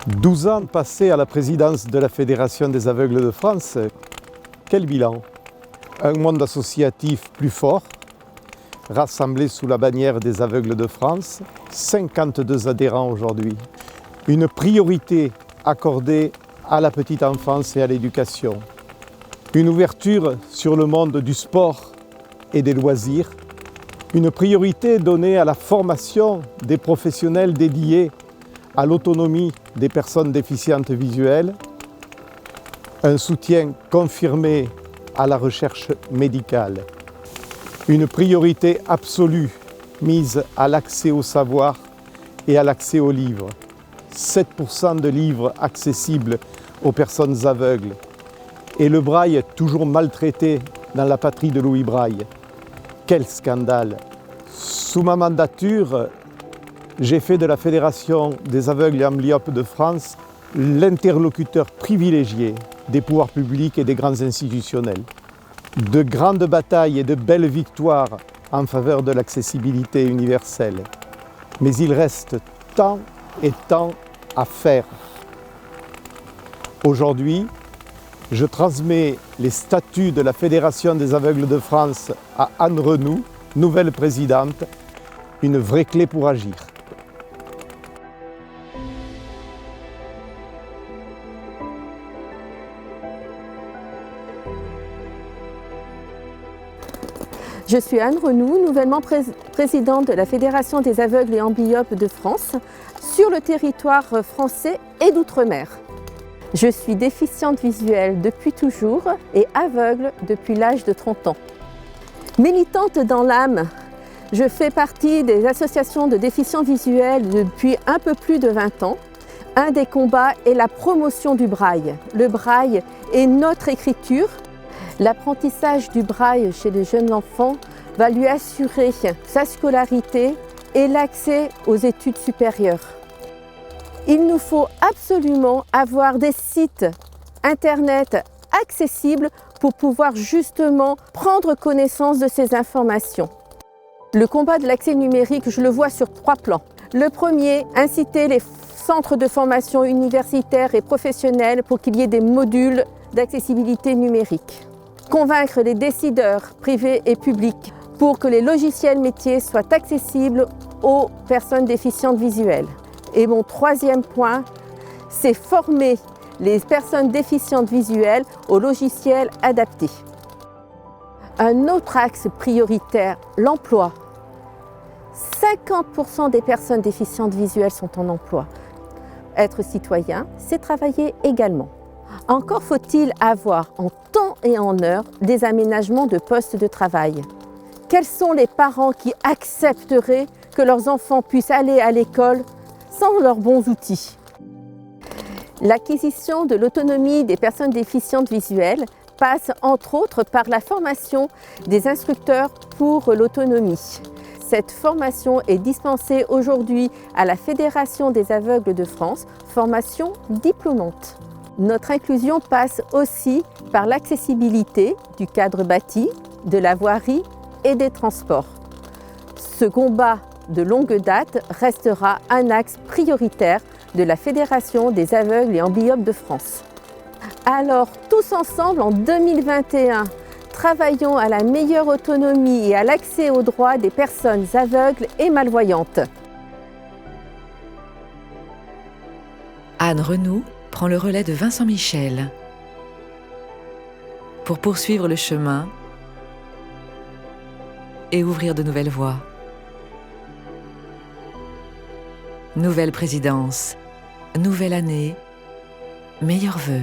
12 ans passés à la présidence de la Fédération des aveugles de France, quel bilan? Un monde associatif plus fort, rassemblé sous la bannière des aveugles de France, 52 adhérents aujourd'hui. Une priorité accordée à la petite enfance et à l'éducation. Une ouverture sur le monde du sport et des loisirs. Une priorité donnée à la formation des professionnels dédiés à l'autonomie des personnes déficientes visuelles, un soutien confirmé à la recherche médicale, une priorité absolue mise à l'accès au savoir et à l'accès aux livres, 7% de livres accessibles aux personnes aveugles et le braille toujours maltraité dans la patrie de Louis Braille. Quel scandale! Sous ma mandature, j'ai fait de la Fédération des aveugles et amblyopes de France l'interlocuteur privilégié des pouvoirs publics et des grands institutionnels. De grandes batailles et de belles victoires en faveur de l'accessibilité universelle. Mais il reste tant et tant à faire. Aujourd'hui, je transmets les statuts de la Fédération des aveugles de France à Anne Renoux, nouvelle présidente, une vraie clé pour agir. Je suis Anne Renoux, nouvellement présidente de la Fédération des aveugles et amblyopes de France sur le territoire français et d'outre-mer. Je suis déficiente visuelle depuis toujours et aveugle depuis l'âge de 30 ans. Militante dans l'âme, je fais partie des associations de déficients visuels depuis un peu plus de 20 ans. Un des combats est la promotion du braille. Le braille est notre écriture. L'apprentissage du braille chez les jeunes enfants va lui assurer sa scolarité et l'accès aux études supérieures. Il nous faut absolument avoir des sites internet accessibles pour pouvoir justement prendre connaissance de ces informations. Le combat de l'accès numérique, je le vois sur 3 plans. Le premier, inciter les centres de formation universitaires et professionnels pour qu'il y ait des modules d'accessibilité numérique. Convaincre les décideurs privés et publics pour que les logiciels métiers soient accessibles aux personnes déficientes visuelles. Et mon troisième point, c'est former les personnes déficientes visuelles aux logiciels adaptés. Un autre axe prioritaire, l'emploi. 50% des personnes déficientes visuelles sont en emploi. Être citoyen, c'est travailler également. Encore faut-il avoir en temps et en heure des aménagements de postes de travail. Quels sont les parents qui accepteraient que leurs enfants puissent aller à l'école sans leurs bons outils? L'acquisition de l'autonomie des personnes déficientes visuelles passe entre autres par la formation des instructeurs pour l'autonomie. Cette formation est dispensée aujourd'hui à la Fédération des aveugles de France, formation diplômante. Notre inclusion passe aussi par l'accessibilité du cadre bâti, de la voirie et des transports. Ce combat de longue date restera un axe prioritaire de la Fédération des aveugles et amblyopes de France. Alors, tous ensemble, en 2021, travaillons à la meilleure autonomie et à l'accès aux droits des personnes aveugles et malvoyantes. Anne Renoux prend le relais de Vincent Michel pour poursuivre le chemin et ouvrir de nouvelles voies. Nouvelle présidence, nouvelle année, meilleurs vœux.